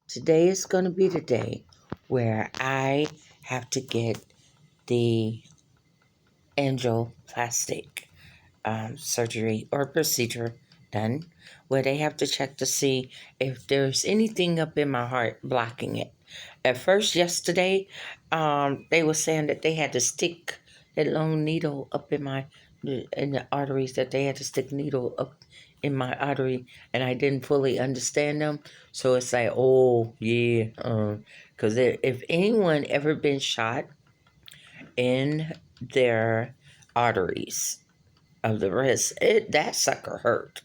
Today is going to be the day where I have to get the angioplastic surgery or procedure done, where they have to check to see if there's anything up in my heart blocking it. At first, yesterday, they were saying that they had to stick that long needle up in the arteries, that they had to stick needle up in my artery, and I didn't fully understand them. So it's like, oh yeah, because if anyone ever been shot in their arteries of the wrist, that sucker hurt.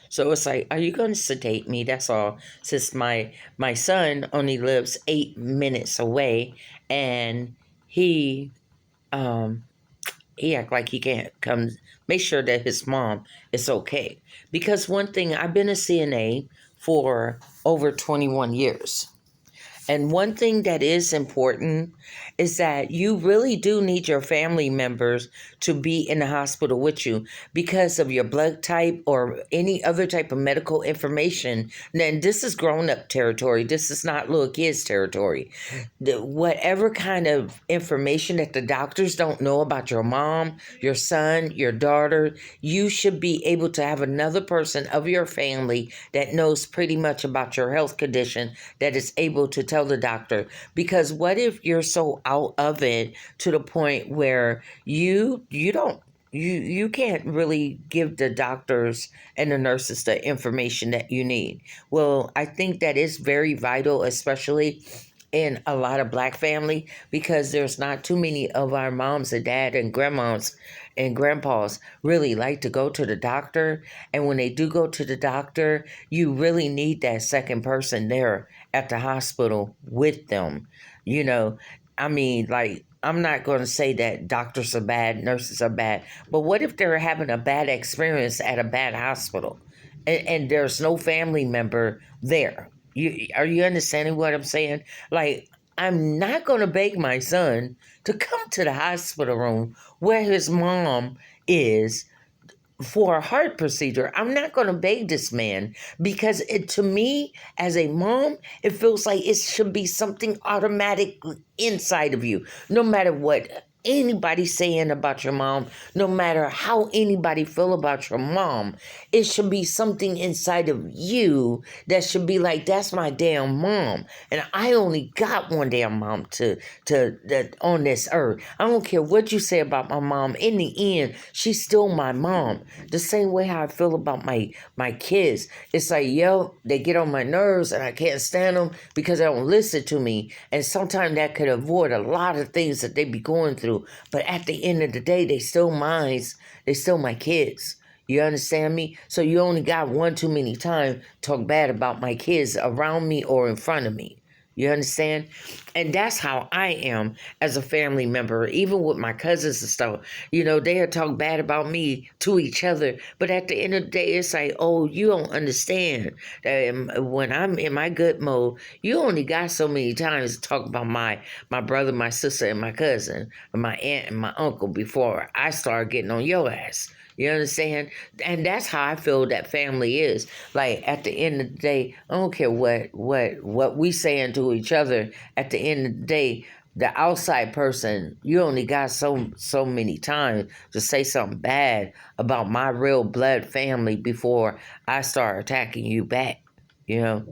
So it's like, are you going to sedate me? That's all. Since my son only lives 8 minutes away, and he um he act like he can't come make sure that his mom is okay. Because one thing, I've been a CNA for over 21 years. And one thing that is important is that you really do need your family members to be in the hospital with you because of your blood type or any other type of medical information. Then this is grown up territory. This is not little kids territory. Whatever kind of information that the doctors don't know about your mom, your son, your daughter, you should be able to have another person of your family that knows pretty much about your health condition that is able to tell the doctor. Because what if you're so out of it to the point where you can't really give the doctors and the nurses the information that you need. Well, I think that is very vital, especially in a lot of black family, because there's not too many of our moms and dad and grandmas and grandpas really like to go to the doctor. And when they do go to the doctor, you really need that second person there at the hospital with them. You know, I mean, like, I'm not going to say that doctors are bad, nurses are bad, but what if they're having a bad experience at a bad hospital, and there's no family member there? Are you understanding what I'm saying? Like, I'm not going to beg my son to come to the hospital room where his mom is for a heart procedure. I'm not going to beg this man because to me, as a mom, it feels like it should be something automatic inside of you, no matter what anybody saying about your mom, no matter how anybody feel about your mom. It should be something inside of you that should be like, that's my damn mom, and I only got one damn mom to that on this earth. I don't care what you say about my mom. In the end, she's still my mom. The same way how I feel about my kids. It's like, yo, they get on my nerves and I can't stand them because they don't listen to me. And sometimes that could avoid a lot of things that they be going through. But at the end of the day, they still mine. They still my kids. You understand me? So you only got one too many times talk bad about my kids around me or in front of me. You understand? And that's how I am as a family member, even with my cousins and stuff. You know, they'll talk bad about me to each other. But at the end of the day, it's like, oh, you don't understand that when I'm in my good mode, you only got so many times to talk about my brother, my sister, and my cousin, and my aunt and my uncle before I start getting on your ass. You understand? And that's how I feel that family is. Like, at the end of the day, I don't care what we saying to each other. At the end of the day, the outside person, you only got so many times to say something bad about my real blood family before I start attacking you back. You know?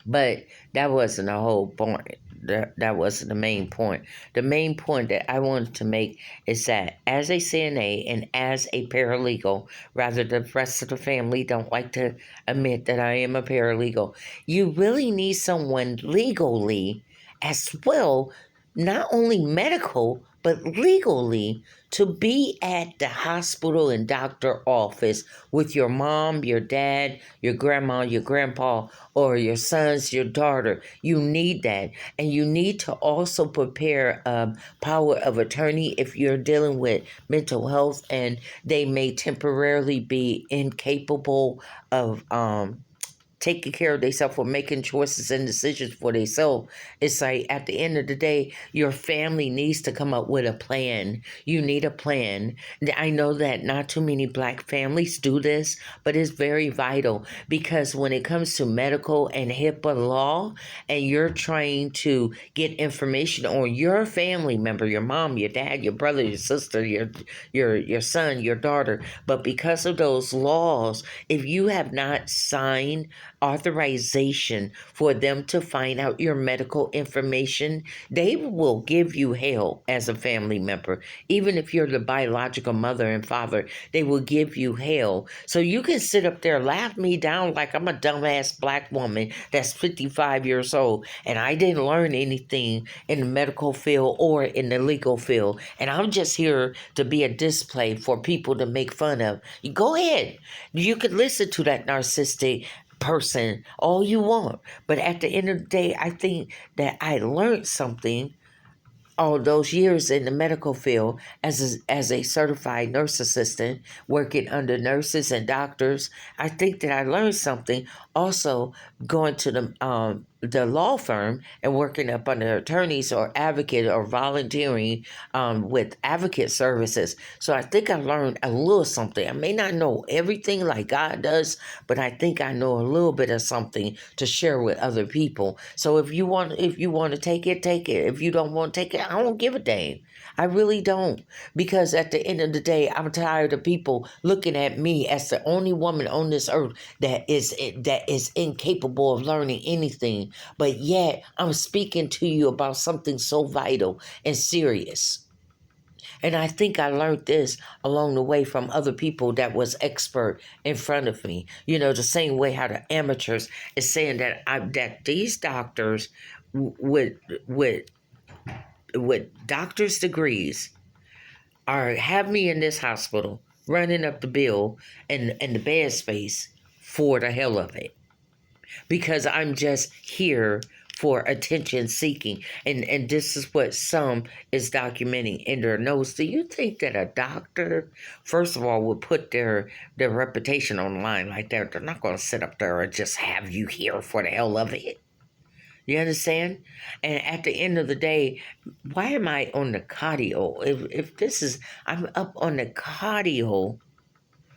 But that wasn't the whole point. That wasn't the main point. The main point that I wanted to make is that as a CNA and as a paralegal, rather the rest of the family don't like to admit that I am a paralegal, you really need someone legally as well, not only medical, but legally, to be at the hospital and doctor office with your mom, your dad, your grandma, your grandpa, or your sons, your daughter. You need that. And you need to also prepare power of attorney if you're dealing with mental health and they may temporarily be incapable of taking care of themselves or making choices and decisions for themselves. It's like at the end of the day, your family needs to come up with a plan. You need a plan. I know that not too many black families do this, but it's very vital because when it comes to medical and HIPAA law, and you're trying to get information on your family member, your mom, your dad, your brother, your sister, your son, your daughter, but because of those laws, if you have not signed authorization for them to find out your medical information, they will give you hell as a family member. Even if you're the biological mother and father, they will give you hell. So you can sit up there, laugh me down like I'm a dumbass black woman that's 55 years old and I didn't learn anything in the medical field or in the legal field. And I'm just here to be a display for people to make fun of. You go ahead. You could listen to that narcissistic person all you want. But at the end of the day, I think that I learned something all those years in the medical field as a certified nurse assistant working under nurses and doctors. I think that I learned something also going to the law firm and working up under attorneys or advocate or volunteering with advocate services. So I think I learned a little something. I may not know everything like God does, but I think I know a little bit of something to share with other people. So if you want to take it, take it. If you don't want to take it, I don't give a damn. I really don't. Because at the end of the day, I'm tired of people looking at me as the only woman on this earth that is incapable of learning anything. But yet, I'm speaking to you about something so vital and serious. And I think I learned this along the way from other people that was expert in front of me. You know, the same way how the amateurs is saying that that these doctors with with with doctor's degrees are have me in this hospital running up the bill and the bed space for the hell of it, because I'm just here for attention seeking. And this is what some is documenting in their notes. Do you think that a doctor, first of all, would put their reputation on the line like that? They're not going to sit up there and just have you here for the hell of it. You understand? And at the end of the day, why am I on the cardio? If this is, I'm up on the cardio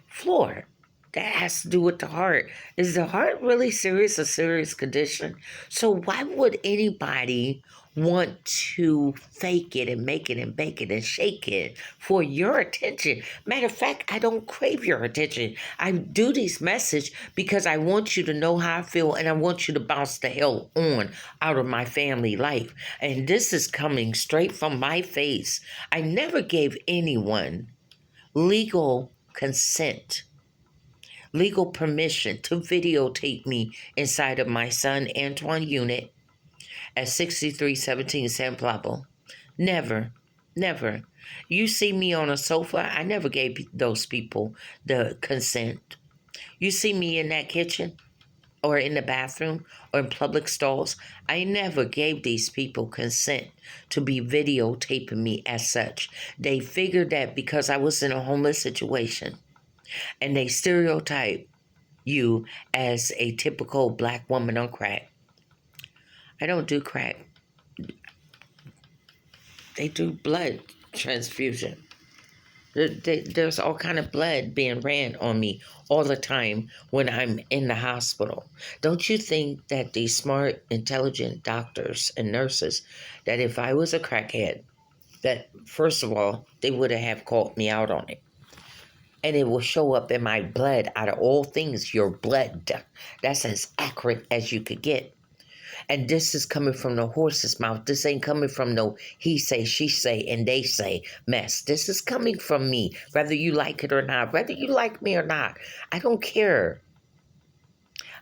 floor. That has to do with the heart. Is the heart really serious, a serious condition? So why would anybody want to fake it and make it and bake it and shake it for your attention? Matter of fact, I don't crave your attention. I do these messages because I want you to know how I feel and I want you to bounce the hell on out of my family life. And this is coming straight from my face. I never gave anyone legal consent, legal permission to videotape me inside of my son Antoine unit at 6317 San Pablo. Never, never. You see me on a sofa, I never gave those people the consent. You see me in that kitchen or in the bathroom or in public stalls, I never gave these people consent to be videotaping me as such. They figured that because I was in a homeless situation and they stereotype you as a typical black woman on crack. I don't do crack. They do blood transfusion. There's all kind of blood being ran on me all the time when I'm in the hospital. Don't you think that these smart, intelligent doctors and nurses, that if I was a crackhead, that first of all, they would have called me out on it? And it will show up in my blood. Out of all things, your blood. That's as accurate as you could get. And this is coming from the horse's mouth. This ain't coming from no he say, she say, and they say mess. This is coming from me, whether you like it or not, whether you like me or not. I don't care.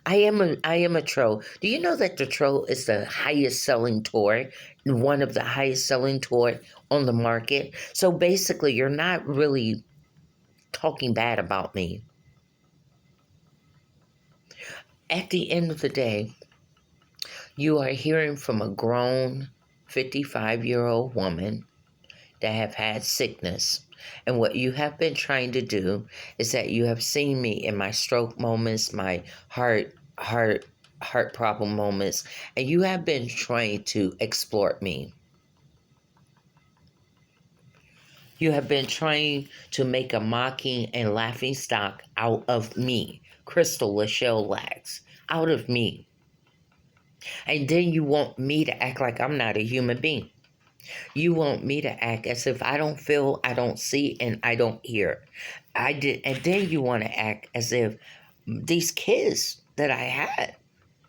I am a troll. Do you know that the troll is the highest selling toy, one of the highest selling toy on the market? So basically, you're not really talking bad about me. At the end of the day, you are hearing from a grown 55-year-old woman that have had sickness. And what you have been trying to do is that you have seen me in my stroke moments, my heart heart heart problem moments, and you have been trying to exploit me. You have been trying to make a mocking and laughing stock out of me, Crystal Lachelle Lax, out of me. And then you want me to act like I'm not a human being. You want me to act as if I don't feel, I don't see, and I don't hear. I did, and then you want to act as if these kids that I had,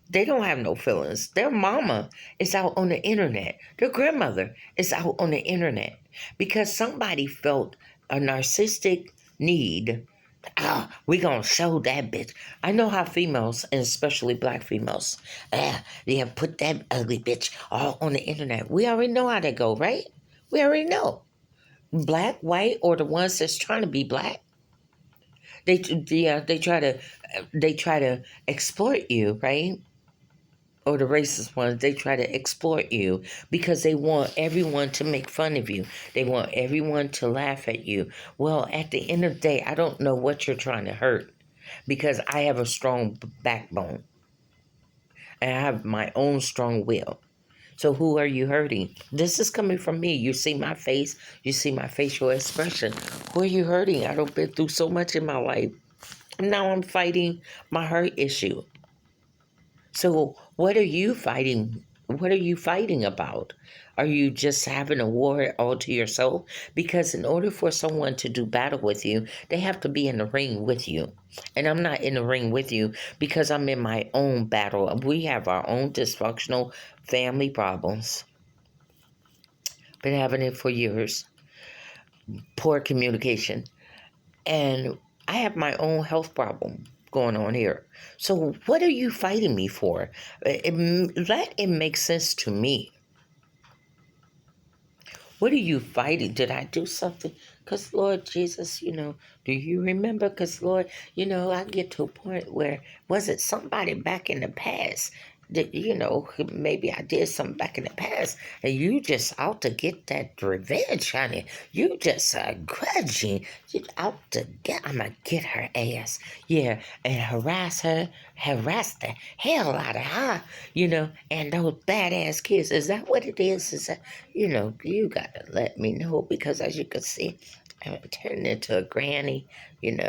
they don't have no feelings. Their mama is out on the internet. Their grandmother is out on the internet because somebody felt a narcissistic need. We gonna show that bitch. I know how females, and especially black females, they have put that ugly bitch all on the internet. We already know how that go, right? We already know. Black, white, or the ones that's trying to be black. They try to exploit you, right? Or the racist ones, they try to exploit you because they want everyone to make fun of you. They want everyone to laugh at you. Well, at the end of the day, I don't know what you're trying to hurt because I have a strong backbone and I have my own strong will. So who are you hurting? This is coming from me. You see my face. You see my facial expression. Who are you hurting? I don't been through so much in my life. And now I'm fighting my hurt issue. So what are you fighting? What are you fighting about? Are you just having a war all to yourself? Because in order for someone to do battle with you, they have to be in the ring with you. And I'm not in the ring with you because I'm in my own battle. We have our own dysfunctional family problems. Been having it for years. Poor communication. And I have my own health problem going on here. So what are you fighting me for? Let it make sense to me. What are you fighting? Did I do something? Because, Lord Jesus, do you remember? Because, Lord, I get to a point where, was it somebody back in the past that, maybe I did something back in the past and you just out to get that revenge, honey. You just grudging. You out to I'm going to get her ass. Yeah, and harass the hell out of her, and those badass kids. Is that what it is? Is that, you got to let me know because as you can see, I'm turning into a granny, and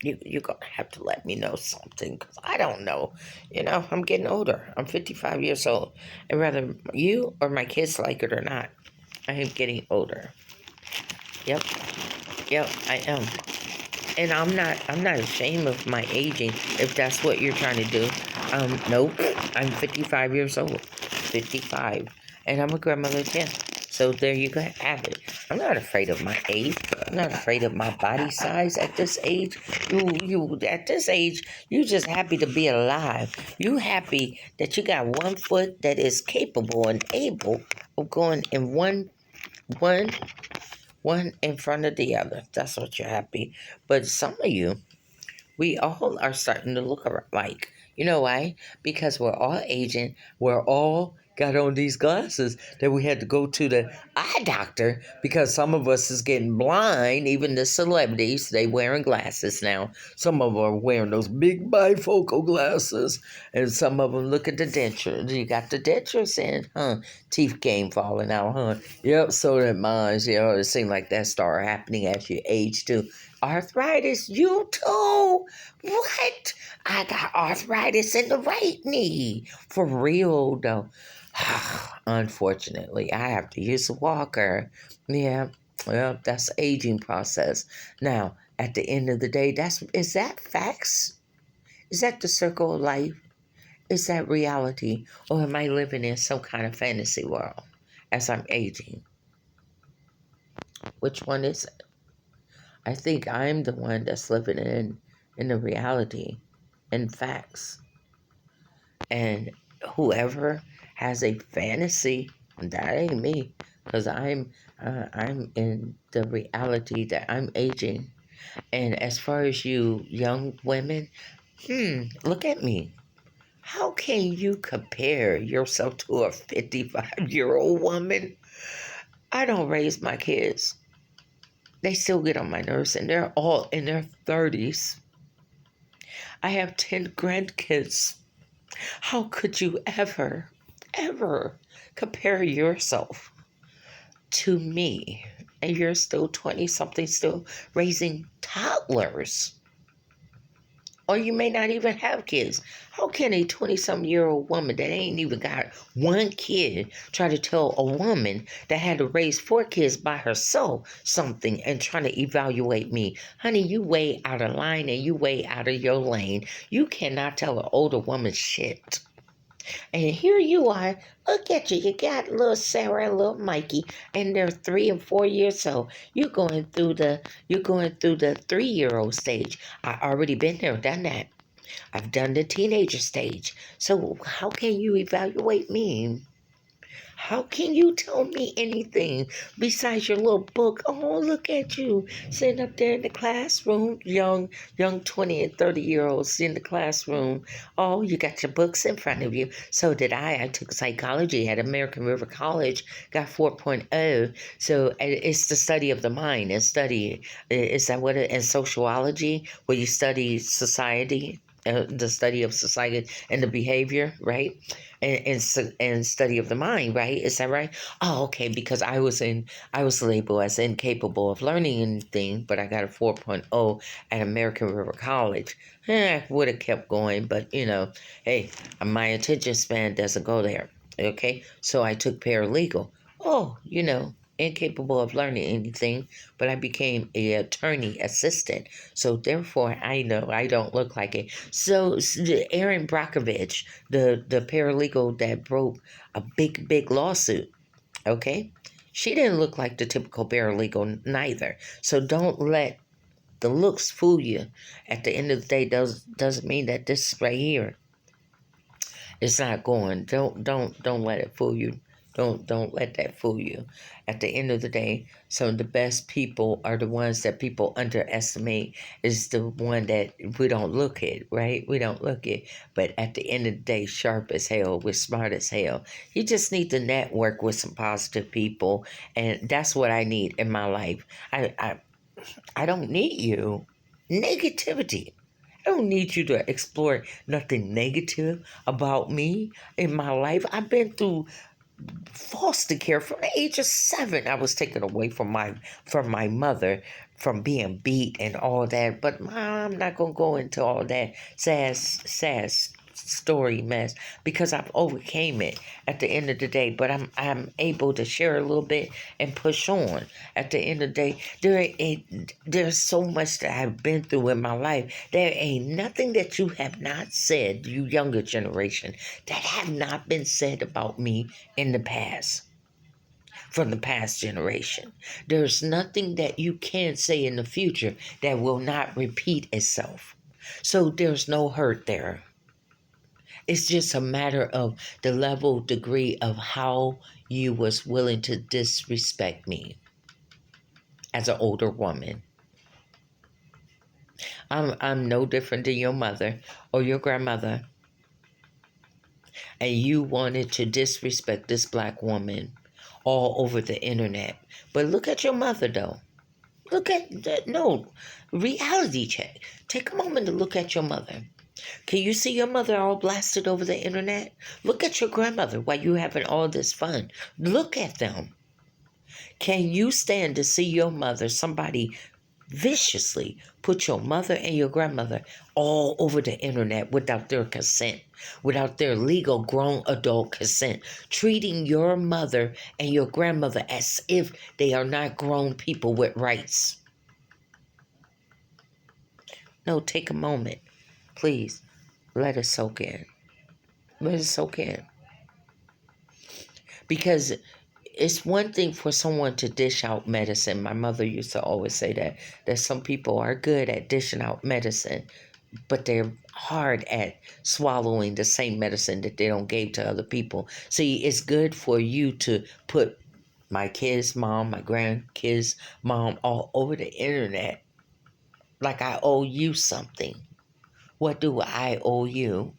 you're going to have to let me know something because I don't know. I'm getting older. I'm 55 years old. And whether you or my kids like it or not, I am getting older. Yep. Yep, I am. And I'm not ashamed of my aging if that's what you're trying to do. Nope. I'm 55 years old. 55. And I'm a grandmother again. So there you go, have it. I'm not afraid of my age. I'm not afraid of my body size at this age. You at this age, you just happy to be alive. You happy that you got one foot that is capable and able of going in one in front of the other. That's what you're happy. But some of you, we all are starting to look like. You know why? Because we're all aging. We're all got on these glasses that we had to go to the eye doctor because some of us is getting blind. Even the celebrities, they wearing glasses now. Some of them are wearing those big bifocal glasses. And some of them look at the denture. You got the dentures in, huh? Teeth game falling out, huh? Yep, so that mine's, it seems like that start happening as you age too. Arthritis, you too? What? I got arthritis in the right knee. For real, though. Unfortunately, I have to use a walker. Yeah, well, that's aging process. Now, at the end of the day, is that facts? Is that the circle of life? Is that reality? Or am I living in some kind of fantasy world as I'm aging? Which one is it? I think I'm the one that's living in the reality and facts. And whoever has a fantasy, that ain't me, because I'm in the reality that I'm aging. And as far as you young women, look at me. How can you compare yourself to a 55-year-old woman? I don't raise my kids. They still get on my nerves, and they're all in their 30s. I have 10 grandkids. How could you ever compare yourself to me? And you're still 20 something, still raising toddlers. Or you may not even have kids. How can a 20-some-year-old woman that ain't even got one kid try to tell a woman that had to raise 4 kids by herself something and trying to evaluate me? Honey, you way out of line and you way out of your lane. You cannot tell an older woman shit. And here you are. Look at you. You got little Sarah and little Mikey, and they're 3 and 4 years old. You're going through the 3-year-old stage. I already been there, done that. I've done the teenager stage. So how can you evaluate me? How can you tell me anything besides your little book? Oh, look at you sitting up there in the classroom, young 20 and 30-year-olds in the classroom. Oh, you got your books in front of you. So did I. I took psychology at American River College, got 4.0. So it's the study of the mind and is that what and sociology, where you study society, the study of society and the behavior, right? And study of the mind, right? Is that right? Oh, okay. Because I was labeled as incapable of learning anything, but I got a 4.0 at American River College. Would have kept going, but hey, my attention span doesn't go there. Okay, so I took paralegal. Oh, incapable of learning anything, but I became a attorney assistant. So therefore, I know I don't look like it. So Erin Brockovich, the paralegal that broke a big lawsuit, okay, she didn't look like the typical paralegal neither. So don't let the looks fool you. At the end of the day, doesn't mean that this right here it's not going. Don't let it fool you. Don't let that fool you. At the end of the day, some of the best people are the ones that people underestimate. Is the one that we don't look at, right? We don't look at. But at the end of the day, sharp as hell, we're smart as hell. You just need to network with some positive people, and that's what I need in my life. I don't need you. Negativity. I don't need you to explore nothing negative about me in my life. I've been through foster care from the age of 7. I was taken away from my mother from being beat and all that. But I'm not gonna go into all that sad story mess because I've overcame it at the end of the day. But I'm able to share a little bit and push on. At the end of the day, there's so much that I've been through in my life. There ain't nothing that you have not said, you younger generation, that have not been said about me in the past. From the past generation. There's nothing that you can say in the future that will not repeat itself. So there's no hurt there. It's just a matter of the level, degree of how you was willing to disrespect me as an older woman. I'm no different than your mother or your grandmother. And you wanted to disrespect this black woman all over the internet. But look at your mother, though. Look at that. No, reality check. Take a moment to look at your mother. Can you see your mother all blasted over the internet? Look at your grandmother while you having all this fun. Look at them. Can you stand to see your mother, somebody viciously put your mother and your grandmother all over the internet without their consent, without their legal grown adult consent, treating your mother and your grandmother as if they are not grown people with rights? No, take a moment. Please, let it soak in. Let it soak in. Because it's one thing for someone to dish out medicine. My mother used to always say that some people are good at dishing out medicine, but they're hard at swallowing the same medicine that they don't give to other people. See, it's good for you to put my kid's mom, my grandkids' mom all over the internet like I owe you something. What do I owe you?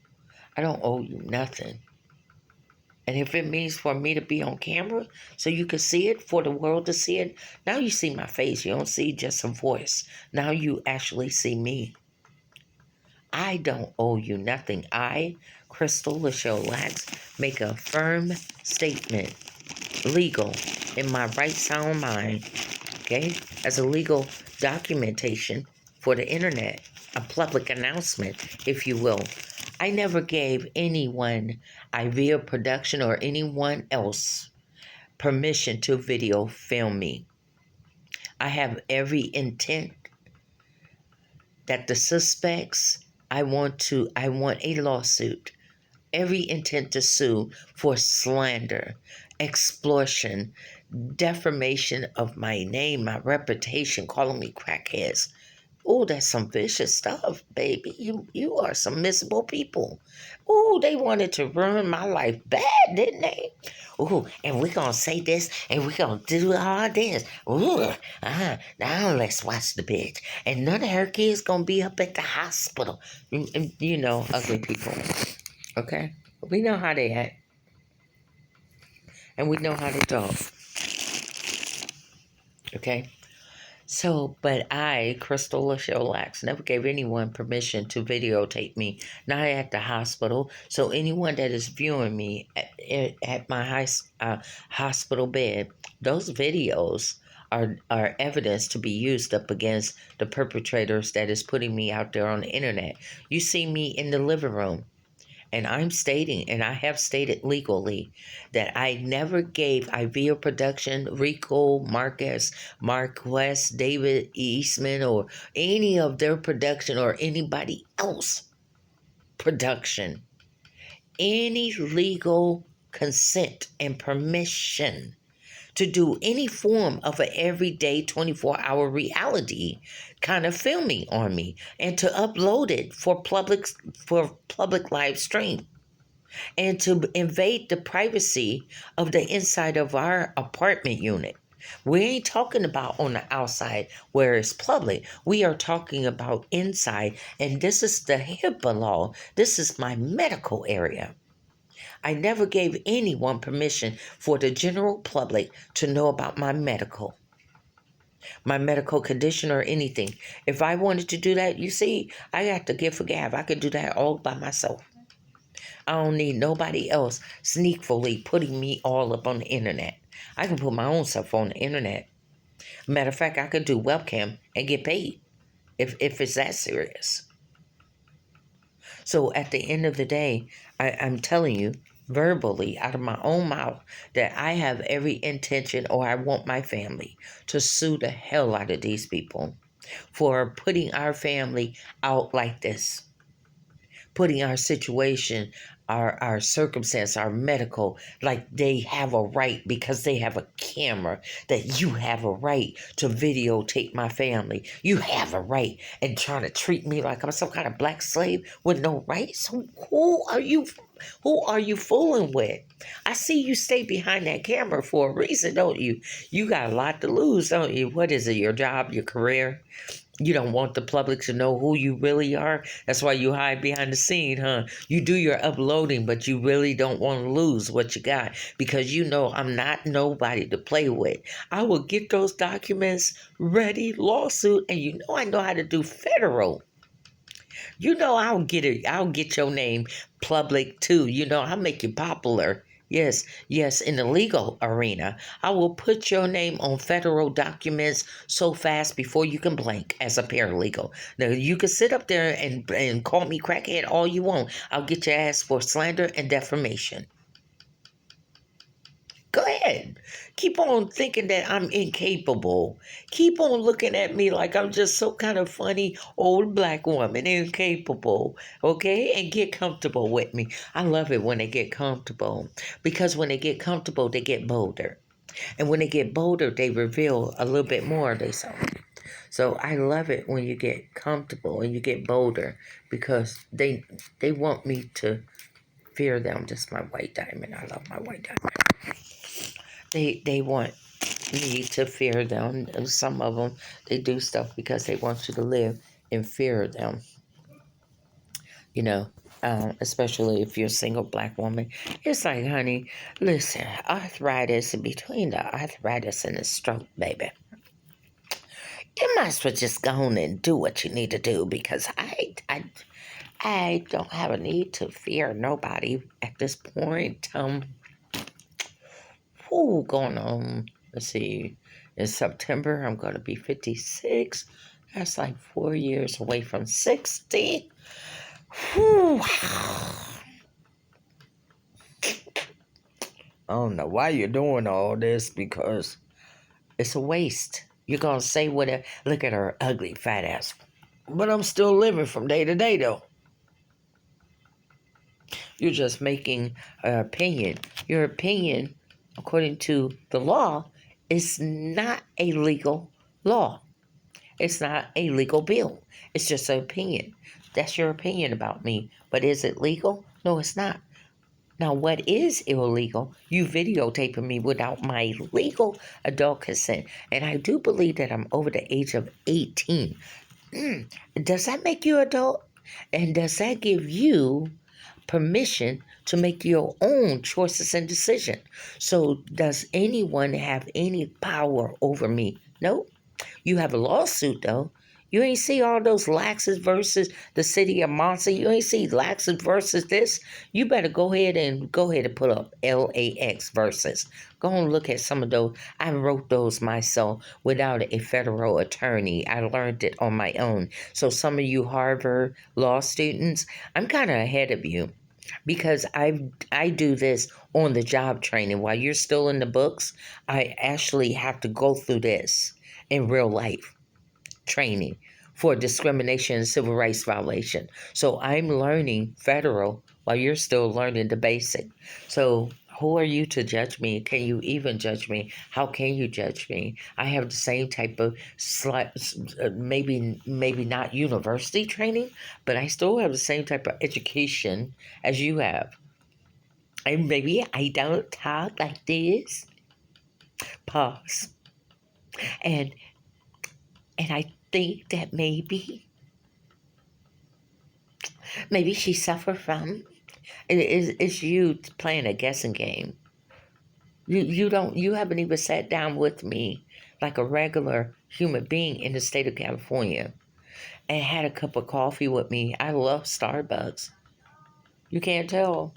I don't owe you nothing. And if it means for me to be on camera so you can see it, for the world to see it, now you see my face. You don't see just a voice. Now you actually see me. I don't owe you nothing. I, Crystal Lachelle Lax, make a firm statement, legal, in my right sound mind, okay, as a legal documentation for the internet, a public announcement, if you will. I never gave anyone, Ivea Production or anyone else, permission to video film me. I have every intent that the suspects, I want a lawsuit, every intent to sue for slander, exploitation, defamation of my name, my reputation, calling me crackheads. Oh, that's some vicious stuff, baby. You are some miserable people. Oh, they wanted to ruin my life bad, didn't they? Oh, and we're going to say this, and we're going to do all this. Ooh, now let's watch the bitch. And none of her kids going to be up at the hospital. You know, ugly people. Okay? We know how they act. And we know how they talk. Okay? So, but I, Crystal Lachelle Lax, never gave anyone permission to videotape me, not at the hospital. So anyone that is viewing me at my hospital bed, those videos are evidence to be used up against the perpetrators that is putting me out there on the internet. You see me in the living room. And I'm stating, and I have stated legally, that I never gave Ivea Production, Rico, Marquez, David Eastman, or any of their production or anybody else production any legal consent and permission to do any form of an everyday 24-hour reality kind of filming on me and to upload it for public live stream and to invade the privacy of the inside of our apartment unit. We ain't talking about on the outside where it's public. We are talking about inside, and this is the HIPAA law. This is my medical area. I never gave anyone permission for the general public to know about my medical condition or anything. If I wanted to do that, you see, I got the gift of gab. I could do that all by myself. I don't need nobody else sneakfully putting me all up on the internet. I can put my own stuff on the internet. Matter of fact, I could do webcam and get paid if it's that serious. So at the end of the day, I'm telling you verbally out of my own mouth that I have every intention, or I want my family to sue the hell out of these people for putting our family out like this, putting our situation, our circumstance, our medical, like they have a right because they have a camera, that you have a right to videotape my family. You have a right, and trying to treat me like I'm some kind of black slave with no rights. Who are you? Who are you fooling with? I see you stay behind that camera for a reason, don't you? You got a lot to lose, don't you? What is it, your job, your career? You don't want the public to know who you really are. That's why you hide behind the scene, huh? You do your uploading, but you really don't want to lose what you got because you know I'm not nobody to play with. I will get those documents ready, lawsuit, and you know I know how to do federal. You know I'll get your name public too. You know I'll make you popular. Yes, in the legal arena. I will put your name on federal documents so fast before you can blink as a paralegal. Now, you can sit up there and call me crackhead all you want. I'll get your ass for slander and defamation. Go ahead. Keep on thinking that I'm incapable. Keep on looking at me like I'm just some kind of funny old black woman, incapable. Okay? And get comfortable with me. I love it when they get comfortable. Because when they get comfortable, they get bolder. And when they get bolder, they reveal a little bit more of themselves. So I love it when you get comfortable and you get bolder because they want me to fear them. Just my white diamond. I love my white diamond. They want me to fear them. Some of them, they do stuff because they want you to live in fear of them. You know, especially if you're a single black woman. It's like, honey, listen, arthritis, between the arthritis and the stroke, baby, you might as well just go on and do what you need to do because I don't have a need to fear nobody at this point. Going on, let's see, in September, I'm going to be 56. That's like 4 years away from 60. Whew. I don't know why you're doing all this because it's a waste. You're going to say whatever. Look at her ugly fat ass. But I'm still living from day to day, though. You're just making an opinion. Your opinion, according to the law, is not a legal law. It's not a legal bill. It's just an opinion. That's your opinion about me. But is it legal? No, it's not. Now, what is illegal? You videotaping me without my legal adult consent. And I do believe that I'm over the age of 18. Does that make you adult? And does that give you permission to make your own choices and decisions? So does anyone have any power over me? Nope. You have a lawsuit, though. You ain't see all those Laxus versus the city of Monza. You ain't see Laxus versus this. You better go ahead and put up LAX versus. Go and look at some of those. I wrote those myself without a federal attorney. I learned it on my own. So some of you Harvard law students, I'm kind of ahead of you because I do this on the job training. While you're still in the books, I actually have to go through this in real life training for discrimination and civil rights violation. So I'm learning federal while you're still learning the basic. So who are you to judge me? Can you even judge me? How can you judge me? I have the same type of maybe not university training, but I still have the same type of education as you have. And maybe I don't talk like this. Pause. And I think that maybe she suffered from it's you playing a guessing game. You haven't even sat down with me like a regular human being in the state of California and had a cup of coffee with me. I love Starbucks. You can't tell.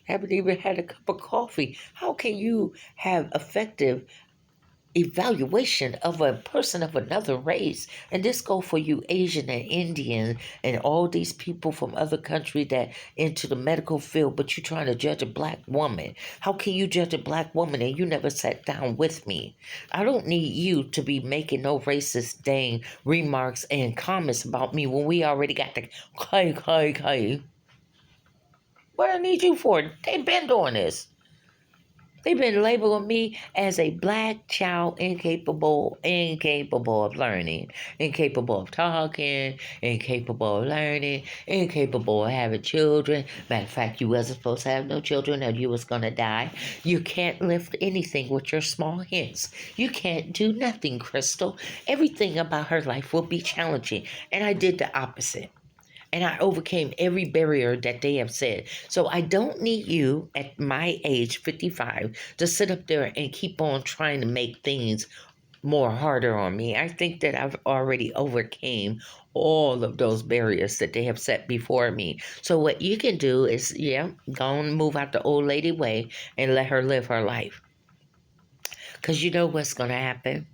Haven't even had a cup of coffee. How can you have effective evaluation of a person of another race? And this go for you Asian and Indian and all these people from other countries that into the medical field, but you're trying to judge a black woman. How can you judge a black woman and you never sat down with me? I don't need you to be making no racist dang remarks and comments about me when we already got the hey. What I need you for? They've been doing this. They've been labeling me as a black child, incapable of learning, incapable of talking, incapable of learning, incapable of having children. Matter of fact, you wasn't supposed to have no children or you was going to die. You can't lift anything with your small hands. You can't do nothing, Crystal. Everything about her life will be challenging. And I did the opposite. And I overcame every barrier that they have said. So I don't need you at my age, 55, to sit up there and keep on trying to make things more harder on me. I think that I've already overcame all of those barriers that they have set before me. So what you can do is, go and move out the old lady way and let her live her life. Because you know what's going to happen?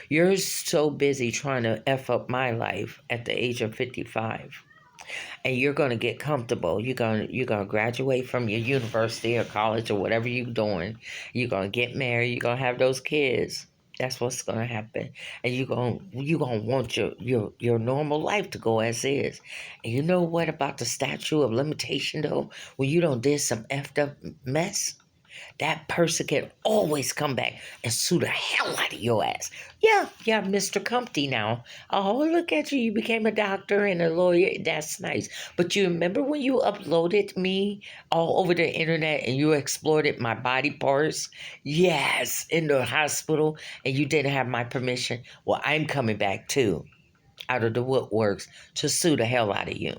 You're so busy trying to F up my life at the age of 55. And you're going to get comfortable. You're going to graduate from your university or college or whatever you're doing. You're going to get married. You're going to have those kids. That's what's going to happen. And you're going to want your normal life to go as is. And you know what about the statute of limitation, though? When you don't did some effed up mess, that person can always come back and sue the hell out of your ass. Yeah, Mr. Comfy now. Oh, look at you. You became a doctor and a lawyer. That's nice. But you remember when you uploaded me all over the internet and you exploited my body parts? Yes, in the hospital, and you didn't have my permission. Well, I'm coming back too, out of the woodworks, to sue the hell out of you.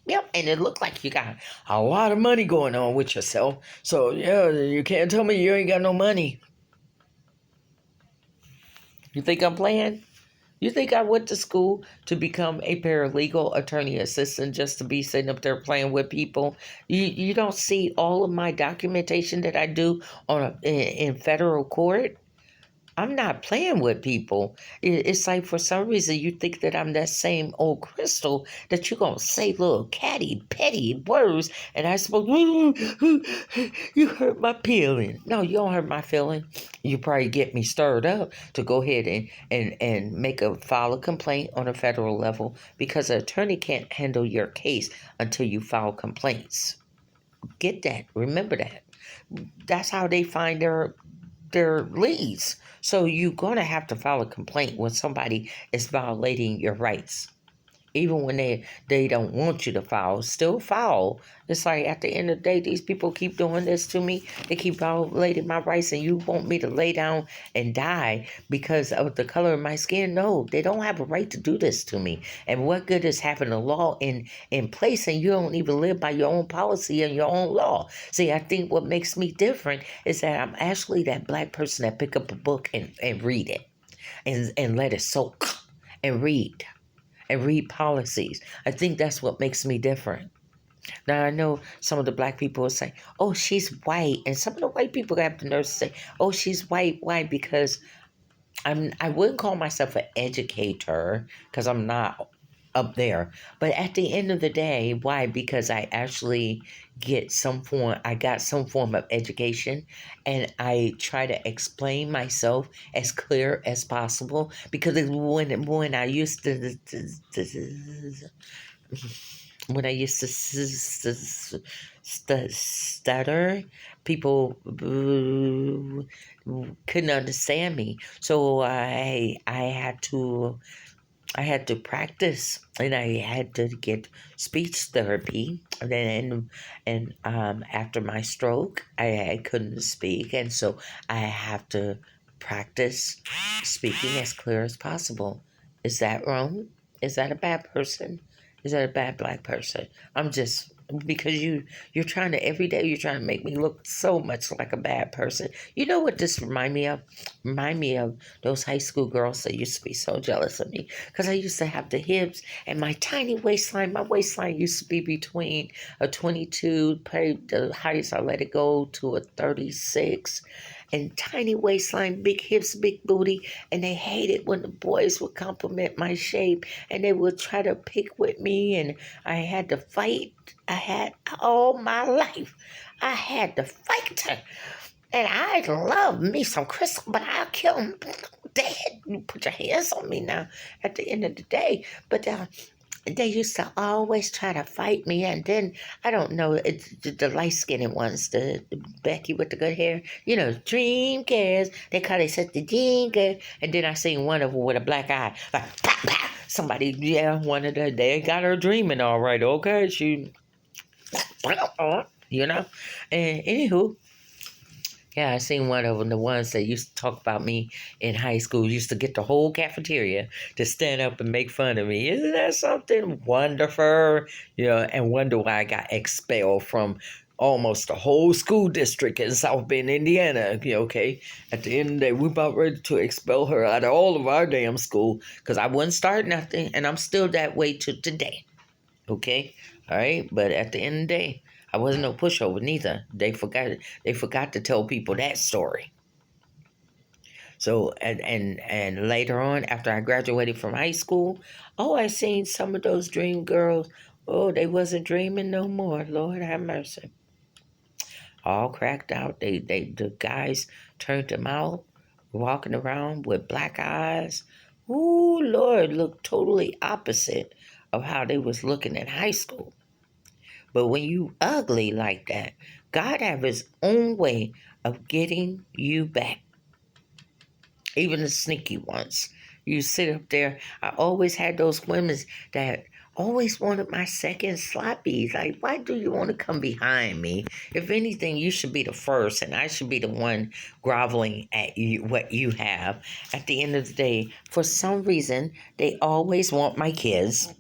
Yep, and it looked like you got a lot of money going on with yourself. So, you can't tell me you ain't got no money. You think I'm playing? You think I went to school to become a paralegal attorney assistant just to be sitting up there playing with people? You don't see all of my documentation that I do in federal court? I'm not playing with people. It's like for some reason you think that I'm that same old Crystal that you're gonna say little catty petty words, and I suppose you hurt my feeling. No, you don't hurt my feeling. You probably get me stirred up to go ahead and make a file a complaint on a federal level because an attorney can't handle your case until you file complaints. Get that. Remember that. That's how they find their leads. So you're going to have to file a complaint when somebody is violating your rights. Even when they don't want you to file, still file. It's like at the end of the day, these people keep doing this to me. They keep violating my rights, and you want me to lay down and die because of the color of my skin? No, they don't have a right to do this to me. And what good is having a law in place and you don't even live by your own policy and your own law? See, I think what makes me different is that I'm actually that black person that pick up a book and read it and let it soak and read policies. I think that's what makes me different. Now, I know some of the black people will say, oh, she's white. And some of the white people have the nerve to say, oh, she's white. Why? Because I wouldn't call myself an educator because I'm not up there. But at the end of the day, why? Because I got some form of education, and I try to explain myself as clear as possible. Because when I used to when I used to stutter, people couldn't understand me. So I had to practice, and I had to get speech therapy. And after my stroke, I couldn't speak, and so I have to practice speaking as clear as possible. Is that wrong? Is that a bad person? Is that a bad black person? I'm just because you're trying to every day you're trying to make me look so much like a bad person. You know what this remind me of? Remind me of those high school girls that used to be so jealous of me because I used to have the hips and my tiny waistline. My waistline used to be between a 22, probably the highest I let it go to a 36. And tiny waistline, big hips, big booty, and they hated when the boys would compliment my shape and they would try to pick with me, and I had to fight. I had all my life. I had to fight her. And I love me some Crystal, but I'll kill him dead. You put your hands on me now at the end of the day. But they used to always try to fight me. And then, I don't know, it's the light-skinned ones, the Becky with the good hair. You know, Dream Cares. They call themselves the Dream Cares. And then I seen one of them with a black eye. Like, pop, pop. Somebody, one of they got her dreaming all right. Okay, she, you know. And anywho, yeah, I seen one of them, the ones that used to talk about me in high school, used to get the whole cafeteria to stand up and make fun of me. Isn't that something wonderful? And wonder why I got expelled from almost the whole school district in South Bend, Indiana. Okay, at the end of the day, we about ready to expel her out of all of our damn school because I wouldn't start nothing, and I'm still that way to today. Okay, all right, but at the end of the day, I wasn't no pushover neither. They forgot to tell people that story. So and later on, after I graduated from high school, oh, I seen some of those dream girls. Oh, they wasn't dreaming no more. Lord have mercy. All cracked out. The guys turned them out, walking around with black eyes. Ooh, Lord, looked totally opposite of how they was looking in high school. But when you ugly like that, God have his own way of getting you back. Even the sneaky ones. You sit up there. I always had those women that always wanted my second sloppy. Like, why do you want to come behind me? If anything, you should be the first, and I should be the one groveling at you what you have. At the end of the day, for some reason, they always want my kids.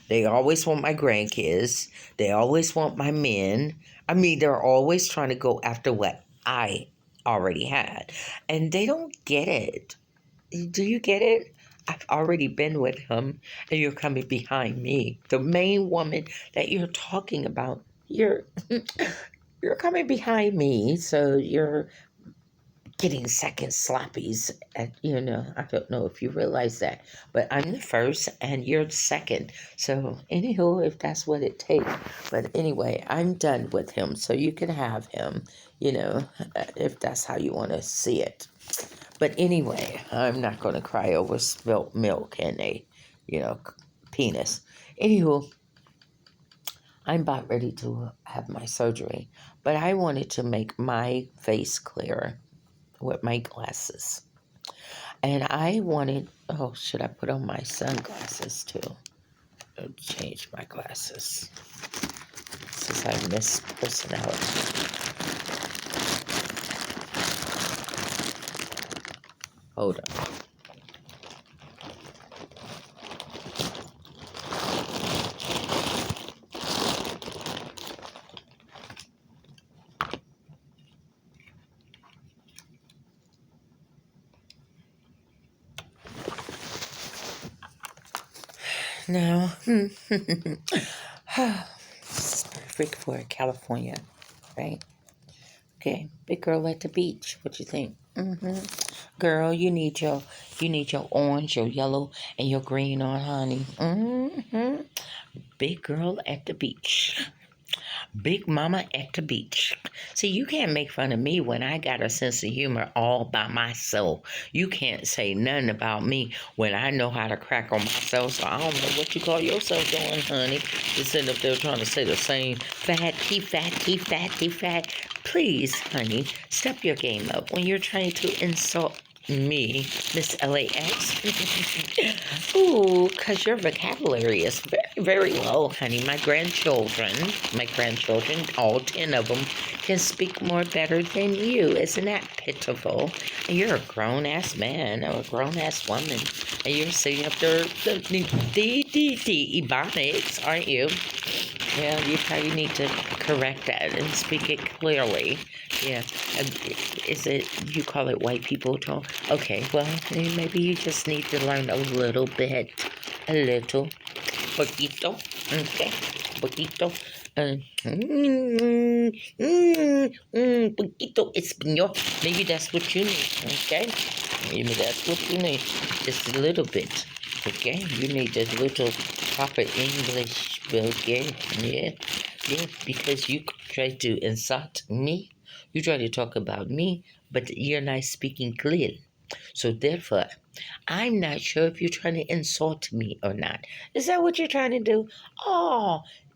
They always want my grandkids. They always want my men. I mean, they're always trying to go after what I already had. And they don't get it. Do you get it? I've already been with him, and you're coming behind me. The main woman that you're talking about, you're coming behind me, so you're getting second sloppies. I don't know if you realize that, but I'm the first and you're the second. So, anywho, if that's what it takes. But anyway, I'm done with him, so you can have him, if that's how you want to see it. But anyway, I'm not going to cry over spilt milk and you know, penis. Anywho, I'm about ready to have my surgery, but I wanted to make my face clearer with my glasses. And I wanted, should I put on my sunglasses too? I'll change my glasses since I miss personality. Hold on. Now, this is perfect for California, right? Okay, big girl at the beach. What you think? Girl, you need your orange, your yellow, and your green on, honey. Big girl at the beach. Big mama at the beach. See, you can't make fun of me when I got a sense of humor all by myself. You can't say nothing about me when I know how to crack on myself. So I don't know what you call yourself doing, honey. Just sitting up there trying to say the same fat. Please, honey, step your game up when you're trying to insult me, Miss LAX. Ooh, because your vocabulary is very, very low, honey. My grandchildren, all 10 of them, can speak more better than you. Isn't that pitiful? And you're a grown-ass man or a grown-ass woman. And you're sitting up there, ebonics, aren't you? Well, you probably need to correct that and speak it clearly. Yeah. Is it, you call it white people talk? Okay, well, maybe you just need to learn a little bit. A little. Poquito. Okay. Poquito. Poquito español. Maybe that's what you need. Okay. Maybe that's what you need. Just a little bit. Okay. You need a little proper English. Okay. Yeah. Yeah. Because you try to insult me. You try to talk about me, but you're not speaking clearly. So therefore, I'm not sure if you're trying to insult me or not. Is that what you're trying to do?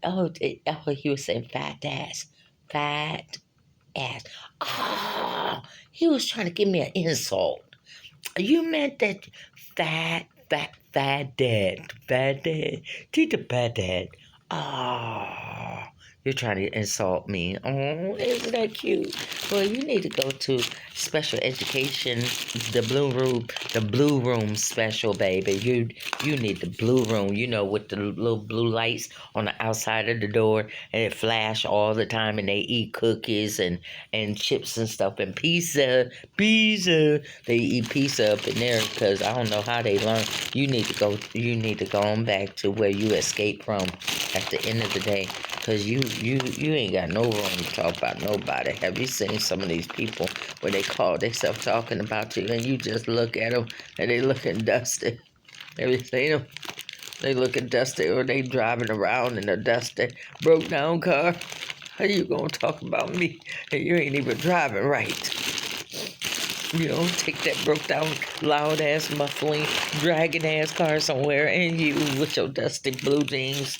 He was saying fat ass. Fat ass. Oh, he was trying to give me an insult. You meant that fat dad. Fat dad. Teach the fat dad. Oh, you're trying to insult me. Oh, isn't that cute? Well, you need to go to special education, the blue room special, baby. You need the blue room, with the little blue lights on the outside of the door, and it flash all the time, and they eat cookies and chips and stuff, and pizza. They eat pizza up in there, because I don't know how they learn. You need to go on back to where you escaped from at the end of the day, because you ain't got no room to talk about nobody. Have you seen some of these people where they call themselves talking about you, and you just look at them and they looking dusty? Have you seen them? They looking dusty, or they driving around in a dusty, broke down car. How you gonna talk about me and you ain't even driving right? Take that broke down, loud ass, muffling, dragging ass car somewhere, and you with your dusty blue jeans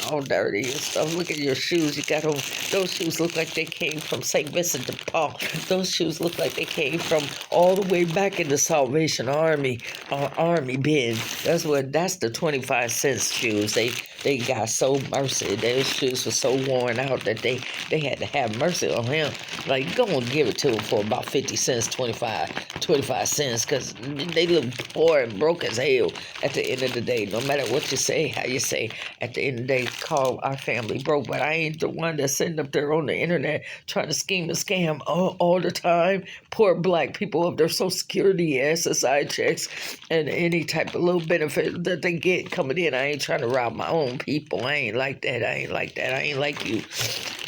all dirty and stuff. Look at your shoes. You got on, those shoes look like they came from St. Vincent de Paul. Those shoes look like they came from all the way back in the Salvation Army bin. That's the 25 cent shoes. they got so mercy. Their shoes were so worn out that they had to have mercy on him. Like, go and give it to him for about 50 cents, 25 cents, because they look poor and broke as hell at the end of the day. No matter what you say, how you say, at the end of the day, call our family broke. But I ain't the one that's sitting up there on the internet trying to scheme and scam all the time. Poor black people of their Social Security, SSI checks, and any type of little benefit that they get coming in. I ain't trying to rob my own people. I ain't like that. I ain't like that. I ain't like you.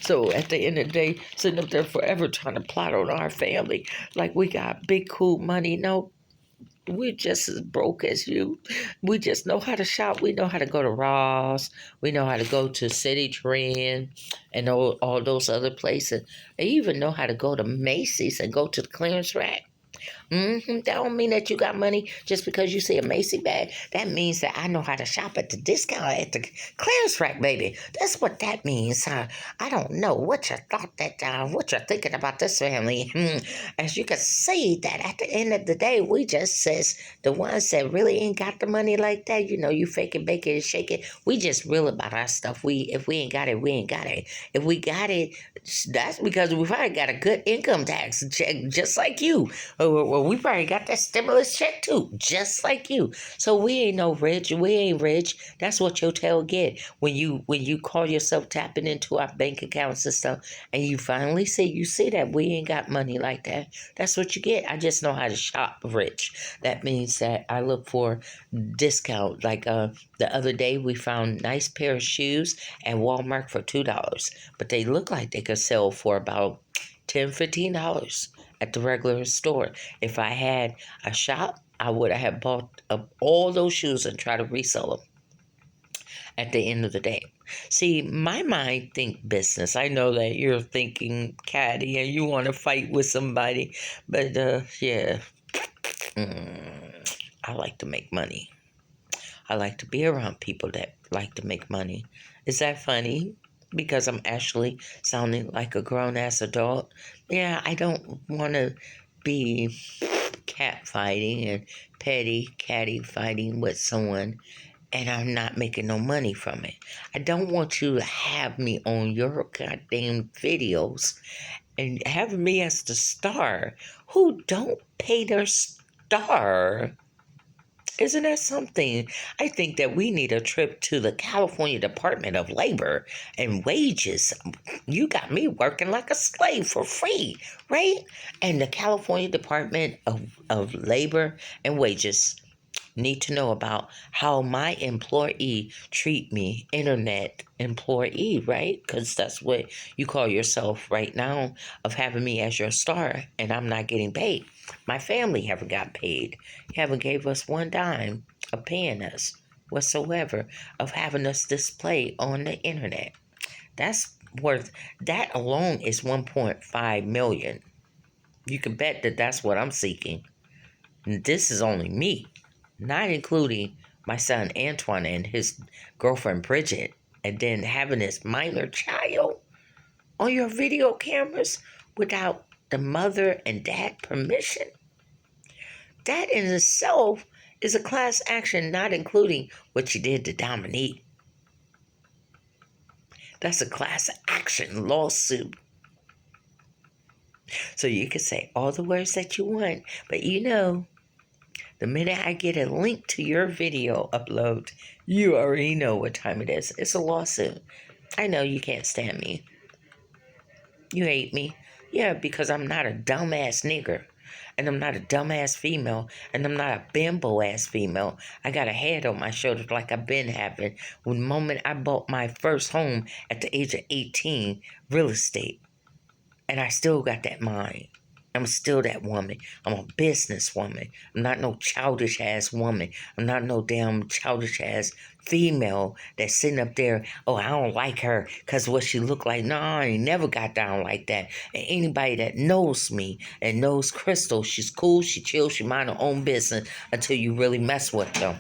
So at the end of the day, sitting up there forever trying to plot on our family like we got big cool money. No, we're just as broke as you. We just know how to shop. We know how to go to Ross. We know how to go to City Trend and all those other places. I even know how to go to Macy's and go to the clearance rack. That don't mean that you got money just because you see a Macy bag. That means that I know how to shop at the discount, at the clearance rack, baby. That's what that means. I don't know what you thought what you're thinking about this family. As you can see that at the end of the day, we just says the ones that really ain't got the money like that, you fake it, bake it, and shake it. We just real about our stuff. If we ain't got it, we ain't got it. If we got it, that's because we probably got a good income tax check, just like you. Well, we probably got that stimulus check too, just like you. So we ain't no rich. We ain't rich. That's what your tail get when you call yourself tapping into our bank accounts and stuff, and you finally see that we ain't got money like that. That's what you get. I just know how to shop rich. That means that I look for discount. Like the other day, we found nice pair of shoes at Walmart for $2, but they look like they could sell for about $10, $15 at the regular store. If I had a shop, I would have bought up all those shoes and try to resell them at the end of the day. See, my mind think business. I know that you're thinking catty and you want to fight with somebody, but yeah, I like to make money. I like to be around people that like to make money. Is that funny? Because I'm actually sounding like a grown-ass adult. Yeah, I don't want to be cat fighting and petty catty fighting with someone and I'm not making no money from it. I don't want you to have me on your goddamn videos and having me as the star who don't pay their star. Isn't that something? I think that we need a trip to the California Department of Labor and Wages. You got me working like a slave for free, right? And the California Department of Labor and Wages need to know about how my employee treat me, internet employee, right? Because that's what you call yourself right now, of having me as your star and I'm not getting paid. My family haven't got paid. You haven't gave us one dime of paying us whatsoever, of having us display on the internet. That's that alone is 1.5 million. You can bet that that's what I'm seeking. And this is only me, not including my son Antoine and his girlfriend Bridget, and then having this minor child on your video cameras without the mother and dad permission. That in itself is a class action, not including what you did to Dominique. That's a class action lawsuit. So you can say all the words that you want, but the minute I get a link to your video upload, you already know what time it is. It's a lawsuit. I know you can't stand me. You hate me. Yeah, because I'm not a dumbass nigger. And I'm not a dumbass female. And I'm not a bimbo-ass female. I got a head on my shoulders like I've been having. When the moment I bought my first home at the age of 18, real estate. And I still got that mind. I'm still that woman. I'm a business woman. I'm not no childish ass woman. I'm not no damn childish ass female that's sitting up there. Oh, I don't like her because what she look like. No, I ain't never got down like that. And anybody that knows me and knows Crystal, she's cool, she chill, she mind her own business until you really mess with them.